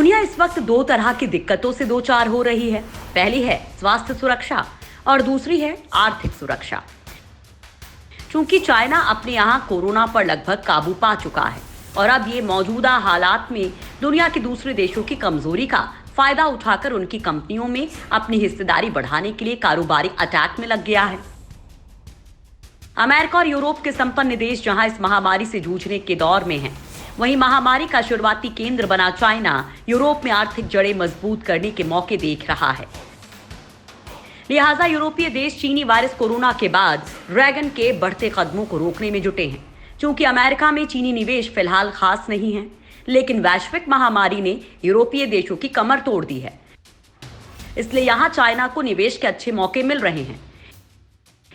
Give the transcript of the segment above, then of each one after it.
दुनिया इस वक्त दो तरह की दिक्कतों से दो चार हो रही है। पहली है स्वास्थ्य सुरक्षा और दूसरी है आर्थिक सुरक्षा। चूंकि चाइना अपने यहाँ कोरोना पर लगभग काबू पा चुका है और अब ये मौजूदा हालात में दुनिया के दूसरे देशों की कमजोरी का फायदा उठाकर उनकी कंपनियों में अपनी हिस्सेदारी बढ़ाने के लिए कारोबारी अटैक में लग गया है। अमेरिका और यूरोप के संपन्न देश जहां इस महामारी से जूझने के दौर में हैं, वहीं महामारी का शुरुआती केंद्र बना चाइना यूरोप में आर्थिक जड़ें मजबूत करने के मौके देख रहा है। लिहाजा यूरोपीय देश चीनी वायरस कोरोना के बाद ड्रैगन के बढ़ते कदमों को रोकने में जुटे हैं। चूंकि अमेरिका में चीनी निवेश फिलहाल खास नहीं है, लेकिन वैश्विक महामारी ने यूरोपीय देशों की कमर तोड़ दी है, इसलिए यहां चाइना को निवेश के अच्छे मौके मिल रहे हैं।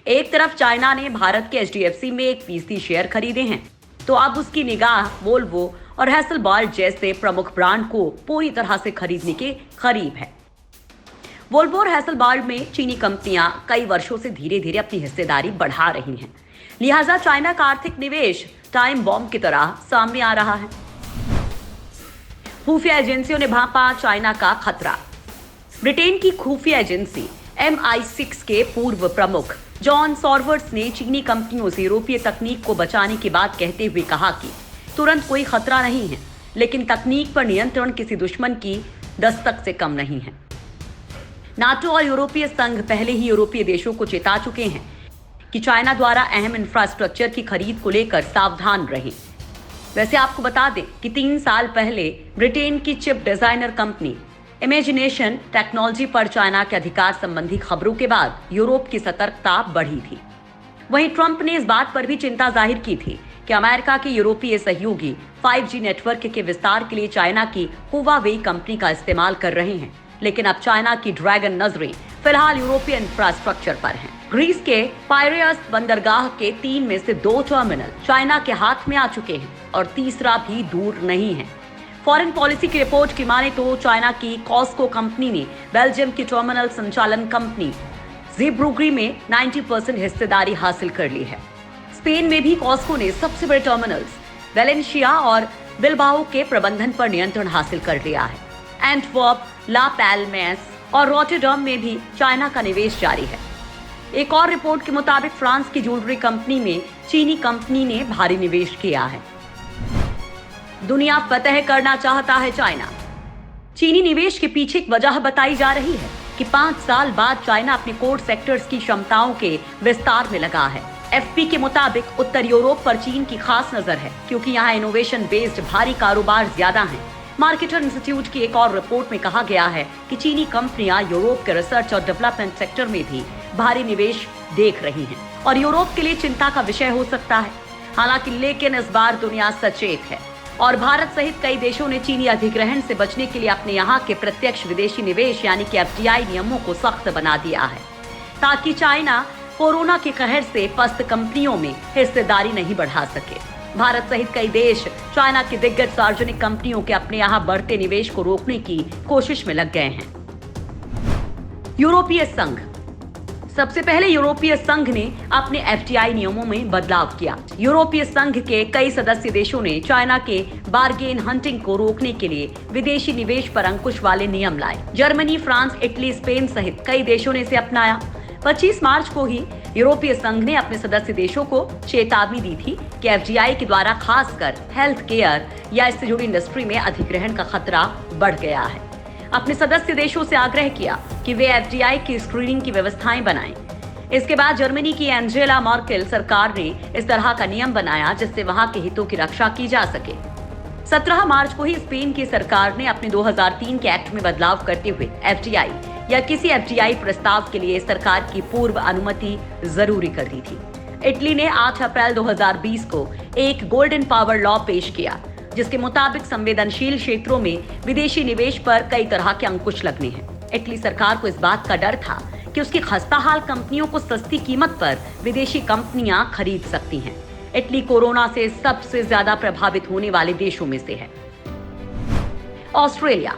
एक तरफ चाइना ने भारत के HDFC में 1% शेयर खरीदे हैं, तो अब उसकी निगाह वोल्वो और हैसेलबलाड जैसे प्रमुख ब्रांड को पूरी तरह से खरीदने के करीब है। वोल्वो और हैसेलबलाड में चीनी कंपनियां कई वर्षों से धीरे धीरे अपनी हिस्सेदारी बढ़ा रही हैं। लिहाजा चाइना का आर्थिक निवेश टाइम बॉम्ब की तरह सामने आ रहा है। खुफिया एजेंसियों ने भांपा चाइना का खतरा। ब्रिटेन की खुफिया एजेंसी MI6 के पूर्व प्रमुख जॉन सॉर्वर्स ने चीनी कंपनियों से यूरोपीय तकनीक को बचाने की बात कहते हुए कहा कि तुरंत कोई खतरा नहीं है, लेकिन तकनीक पर नियंत्रण किसी दुश्मन की दस्तक से कम नहीं है। नाटो और यूरोपीय संघ पहले ही यूरोपीय देशों को चेता चुके हैं कि चाइना द्वारा अहम इंफ्रास्ट्रक्चर की खरीद को लेकर सावधान रहें। वैसे आपको बता दें कि 3 साल पहले ब्रिटेन की chip designer company imagination technology पर चाइना के अधिकार संबंधी खबरों के बाद यूरोप की सतर्कता बढ़ी थी। वहीं ट्रंप ने इस बात पर भी चिंता जाहिर की थी कि अमेरिका के यूरोपीय सहयोगी 5G नेटवर्क के विस्तार के लिए चाइना की हुआवेई कंपनी का इस्तेमाल कर रहे हैं, लेकिन अब चाइना की ड्रैगन नजरें फिलहाल यूरोपीय इंफ्रास्ट्रक्चर पर हैं। ग्रीस के पायरेयस बंदरगाह के 3 में से 2 टर्मिनल चाइना के हाथ में आ चुके हैं और तीसरा भी दूर नहीं है। फॉरेन पॉलिसी की रिपोर्ट की माने तो चाइना की कॉस्को कंपनी ने बेल्जियम की टर्मिनल संचालन कंपनी ज़ीब्रुग्री में 90% हिस्सेदारी हासिल कर ली है। स्पेन में भी कॉस्को ने सबसे बड़े टर्मिनल्स वेलेंशिया और बिलबाओ के प्रबंधन पर नियंत्रण हासिल कर लिया है। एंटवर्प, ला पैल्मेस और रॉटरडम में भी चाइना का निवेश जारी है। एक और रिपोर्ट के मुताबिक फ्रांस की ज्वेलरी कंपनी में चीनी कंपनी ने भारी निवेश किया है। दुनिया फतह करना चाहता है चाइना। चीनी निवेश के पीछे एक वजह बताई जा रही है कि 5 साल बाद चाइना अपने कोर सेक्टर्स की क्षमताओं के विस्तार में लगा है। FP के मुताबिक उत्तर यूरोप पर चीन की खास नजर है, क्योंकि यहाँ इनोवेशन बेस्ड भारी कारोबार ज्यादा हैं। मार्केटर इंस्टीट्यूट की एक और रिपोर्ट में कहा गया है कि चीनी कंपनियां यूरोप के रिसर्च और डेवलपमेंट सेक्टर में भी भारी निवेश देख रही हैं और यूरोप के लिए चिंता का विषय हो सकता है। हालांकि लेकिन इस बार दुनिया सचेत है और भारत सहित कई देशों ने चीनी अधिग्रहण से बचने के लिए अपने यहाँ के प्रत्यक्ष विदेशी निवेश यानी कि FDI नियमों को सख्त बना दिया है, ताकि चाइना कोरोना के कहर से पस्त कंपनियों में हिस्सेदारी नहीं बढ़ा सके। भारत सहित कई देश चाइना की दिग्गज सार्वजनिक कंपनियों के अपने यहाँ बढ़ते निवेश को रोकने की कोशिश में लग गए हैं। यूरोपीय संघ। सबसे पहले यूरोपीय संघ ने अपने FDI नियमों में बदलाव किया। यूरोपीय संघ के कई सदस्य देशों ने चाइना के बार्गेन हंटिंग को रोकने के लिए विदेशी निवेश पर अंकुश वाले नियम लाए। जर्मनी, फ्रांस, इटली, स्पेन सहित कई देशों ने इसे अपनाया। 25 मार्च को ही यूरोपीय संघ ने अपने सदस्य देशों को चेतावनी दी थी कि FDI के द्वारा खासकर हेल्थ केयर या इससे जुड़ी इंडस्ट्री में अधिग्रहण का खतरा बढ़ गया है। अपने सदस्य देशों से आग्रह किया कि वे FDI की स्क्रीनिंग की व्यवस्थाएं बनाएं। इसके बाद जर्मनी की एंजेला मर्केल सरकार ने इस तरह का नियम बनाया जिससे वहां के हितों की रक्षा की जा सके। 17 मार्च को ही स्पेन की सरकार ने अपने 2003 के एक्ट में बदलाव करते हुए FDI या किसी FDI प्रस्ताव के लिए सरकार की पूर्व अनुमति जरूरी कर दी थी। इटली ने 8 अप्रैल 2020 को एक गोल्डन पावर लॉ पेश किया, जिसके मुताबिक संवेदनशील क्षेत्रों में विदेशी निवेश पर कई तरह के अंकुश लगने हैं। इटली सरकार को इस बात का डर था कि उसकी खस्ताहाल कंपनियों को सस्ती कीमत पर विदेशी कंपनियां खरीद सकती हैं। इटली कोरोना से सबसे ज्यादा प्रभावित होने वाले देशों में से है। ऑस्ट्रेलिया।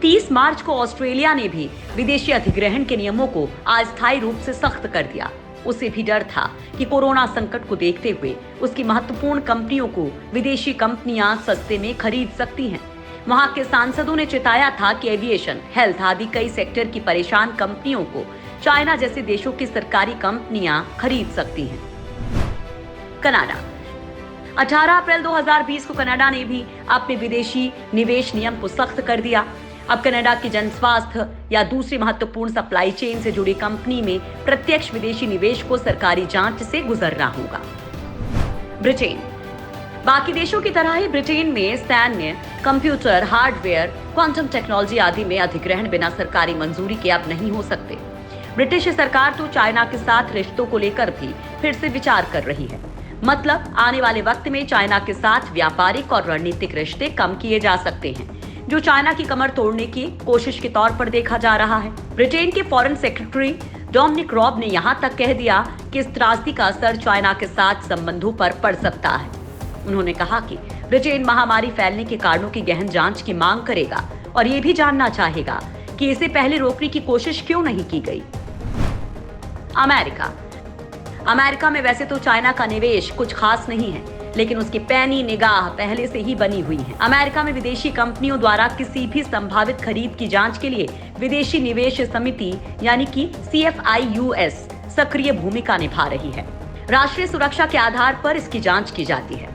30 मार्च को ऑस्ट्रेलिया ने भी विदेशी अधिग्रहण के नियमों को अस्थायी रूप से सख्त कर दिया। उसे भी डर था कि कोरोना संकट को देखते हुए उसकी महत्वपूर्ण कंपनियों को विदेशी कंपनियां सस्ते में खरीद सकती हैं। वहां के सांसदों ने चिताया था कि एविएशन, हेल्थ आदि कई सेक्टर की परेशान कंपनियों को चाइना जैसे देशों की सरकारी कंपनियां खरीद सकती हैं। कनाडा 18 अप्रैल 2020 को कनाडा ने भी अपने विदेशी निवेश नियम को सख्त कर दिया। अब कनाडा की जनस्वास्थ्य या दूसरी महत्वपूर्ण सप्लाई चेन से जुड़ी कंपनी में प्रत्यक्ष विदेशी निवेश को सरकारी जांच से गुजरना होगा। ब्रिटेन बाकी देशों की तरह ही ब्रिटेन में सैन्य, कंप्यूटर, हार्डवेयर, क्वांटम टेक्नोलॉजी आदि में अधिग्रहण बिना सरकारी मंजूरी के अब नहीं हो सकते। ब्रिटिश सरकार तो चाइना के साथ रिश्तों को लेकर भी फिर से विचार कर रही है। मतलब आने वाले वक्त में चाइना के साथ व्यापारिक और रणनीतिक रिश्ते कम किए जा सकते हैं, जो चाइना की कमर तोड़ने की कोशिश के तौर पर देखा जा रहा है। ब्रिटेन के फॉरेन सेक्रेटरी डोमिनिक रॉब ने यहां तक कह दिया कि इस त्रासदी का असर चाइना के साथ संबंधों पर पड़ सकता है। उन्होंने कहा कि ब्रिटेन महामारी फैलने के कारणों की गहन जांच की मांग करेगा और ये भी जानना चाहेगा कि इसे पहले रोकने की कोशिश क्यों नहीं की गई। अमेरिका में वैसे तो चाइना का निवेश कुछ खास नहीं है, लेकिन उसकी पैनी निगाह पहले से ही बनी हुई है। अमेरिका में विदेशी कंपनियों द्वारा किसी भी संभावित खरीद की जांच के लिए विदेशी निवेश समिति यानी कि CFIUS सक्रिय भूमिका निभा रही है। राष्ट्रीय सुरक्षा के आधार पर इसकी जांच की जाती है।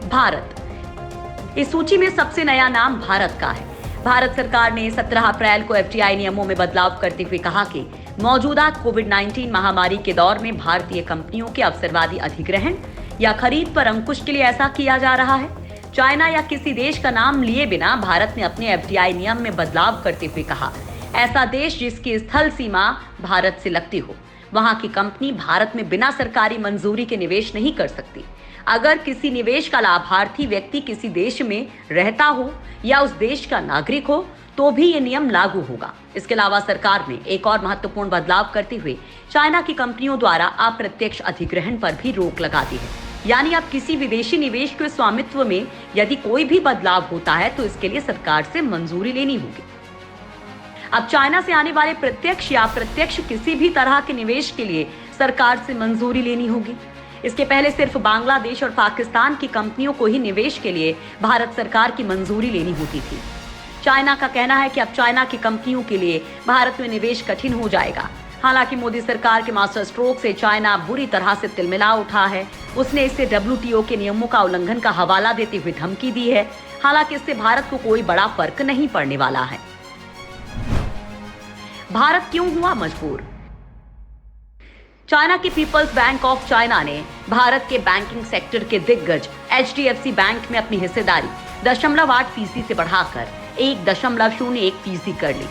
भारत इस सूची में सबसे नया नाम भारत का है। भारत सरकार ने 17 अप्रैल को FDI नियमों में बदलाव करते हुए कहा कि मौजूदा कोविड-19 महामारी के दौर में भारतीय कंपनियों के अवसरवादी अधिग्रहण या खरीद पर अंकुश के लिए ऐसा किया जा रहा है। चाइना या किसी देश का नाम लिए बिना भारत ने अपने FDI नियम में बदलाव करते हुए कहा, ऐसा देश जिसकी स्थल सीमा भारत से लगती हो, वहां की कंपनी भारत में बिना सरकारी मंजूरी के निवेश नहीं कर सकती। अगर किसी निवेश का लाभार्थी व्यक्ति किसी देश में रहता हो या उस देश का नागरिक हो तो भी ये नियम लागू होगा। इसके अलावा सरकार ने एक और महत्वपूर्ण बदलाव करते हुए चाइना की कंपनियों द्वारा अप्रत्यक्ष अधिग्रहण पर भी रोक लगा दी है। यानी अब किसी विदेशी निवेश के स्वामित्व में यदि कोई भी बदलाव होता है तो इसके लिए सरकार से मंजूरी लेनी होगी। अब चाइना से आने वाले प्रत्यक्ष या अप्रत्यक्ष किसी भी तरह के निवेश के लिए सरकार से मंजूरी लेनी होगी। इसके पहले सिर्फ बांग्लादेश और पाकिस्तान की कंपनियों को ही निवेश के लिए भारत सरकार की मंजूरी लेनी होती थी। चाइना का कहना है कि अब चाइना की कंपनियों के लिए भारत में निवेश कठिन हो जाएगा। हालांकि मोदी सरकार के मास्टर स्ट्रोक से चाइना बुरी तरह से तिलमिला उठा है। उसने इससे WTO के नियमों का उल्लंघन का हवाला देते हुए धमकी दी है। हालांकि इससे भारत को कोई बड़ा फर्क नहीं पड़ने वाला है। भारत क्यों हुआ मजबूर? चाइना की पीपल्स बैंक ऑफ चाइना ने भारत के बैंकिंग सेक्टर के दिग्गज HDFC बैंक में अपनी हिस्सेदारी 0.8% से बढ़ाकर 1.01% कर ली।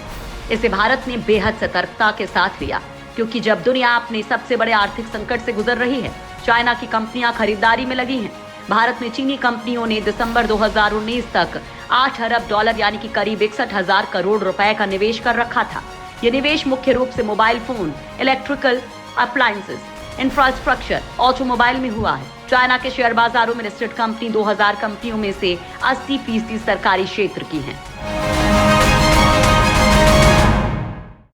इसे भारत ने बेहद सतर्कता के साथ लिया, क्योंकि जब दुनिया अपने सबसे बड़े आर्थिक संकट से गुजर रही है, चाइना की कंपनियां खरीदारी में लगी हैं। भारत में चीनी कंपनियों ने दिसंबर 2019 तक $8 अरब यानी कि करीब 61,000 करोड़ रुपए का निवेश कर रखा था। यह निवेश मुख्य रूप से mobile phone, electrical appliances, infrastructure, automobile में हुआ है। चाइना के शेयर बाजारों में लिस्टेड कंपनी 2000 कंपनियों में से 80% सरकारी क्षेत्र की हैं।